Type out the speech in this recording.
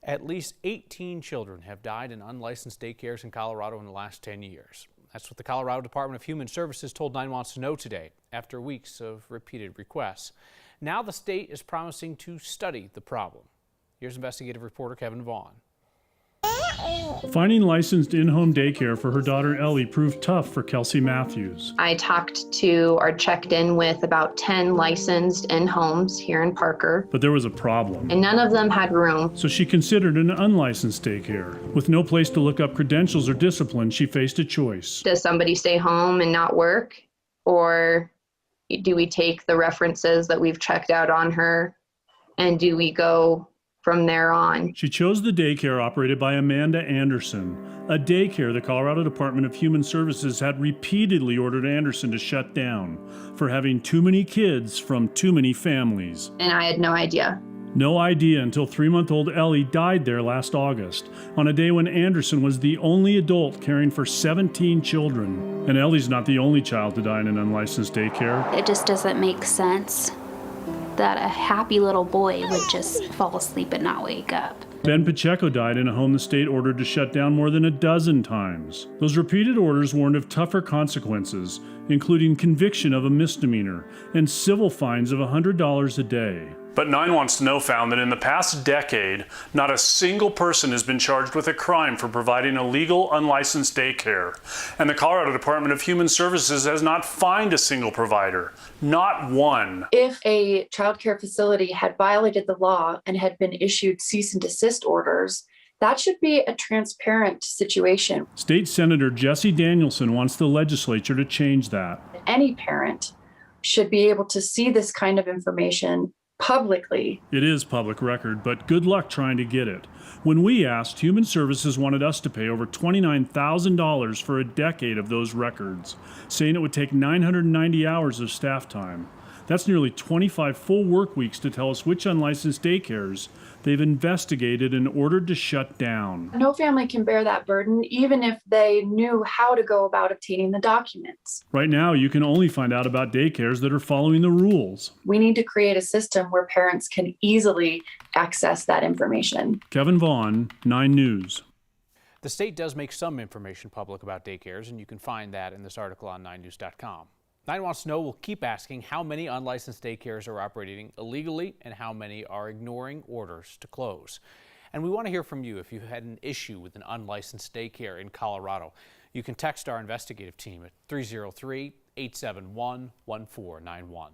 At least 18 children have died in unlicensed daycares in Colorado in the last 10 years. That's what the Colorado Department of Human Services told 9 Wants to Know today after weeks of repeated requests. Now the state is promising to study the problem. Here's investigative reporter Kevin Vaughn. Finding licensed in-home daycare for her daughter Ellie proved tough for Kelsey Matthews. I talked to or checked in with about 10 licensed in-homes here in Parker. But there was a problem. And none of them had room. So she considered an unlicensed daycare. With no place to look up credentials or discipline, she faced a choice. Does somebody stay home and not work? Or do we take the references that we've checked out on her and do we go from there on? She chose the daycare operated by Amanda Anderson, a daycare the Colorado Department of Human Services had repeatedly ordered Anderson to shut down for having too many kids from too many families. And I had no idea. No idea until 3-month-old Ellie died there last August, on a day when Anderson was the only adult caring for 17 children. And Ellie's not the only child to die in an unlicensed daycare. It just doesn't make sense that a happy little boy would just fall asleep and not wake up. Ben Pacheco died in a home the state ordered to shut down more than a dozen times. Those repeated orders warned of tougher consequences, including conviction of a misdemeanor and civil fines of $100 a day. But 9 Wants to Know found that in the past decade, not a single person has been charged with a crime for providing a legal, unlicensed daycare. And the Colorado Department of Human Services has not fined a single provider, not one. If a child care facility had violated the law and had been issued cease and desist orders, that should be a transparent situation. State Senator Jesse Danielson wants the legislature to change that. Any parent should be able to see this kind of information publicly. It is public record, but good luck trying to get it. When we asked, Human Services wanted us to pay over $29,000 for a decade of those records, saying it would take 990 hours of staff time. That's nearly 25 full work weeks to tell us which unlicensed daycares they've investigated and ordered to shut down. No family can bear that burden, even if they knew how to go about obtaining the documents. Right now, you can only find out about daycares that are following the rules. We need to create a system where parents can easily access that information. Kevin Vaughn, 9 News. The state does make some information public about daycares, and you can find that in this article on 9news.com. 9 Wants to Know will keep asking how many unlicensed daycares are operating illegally and how many are ignoring orders to close. And we want to hear from you if you had an issue with an unlicensed daycare in Colorado. You can text our investigative team at 303-871-1491.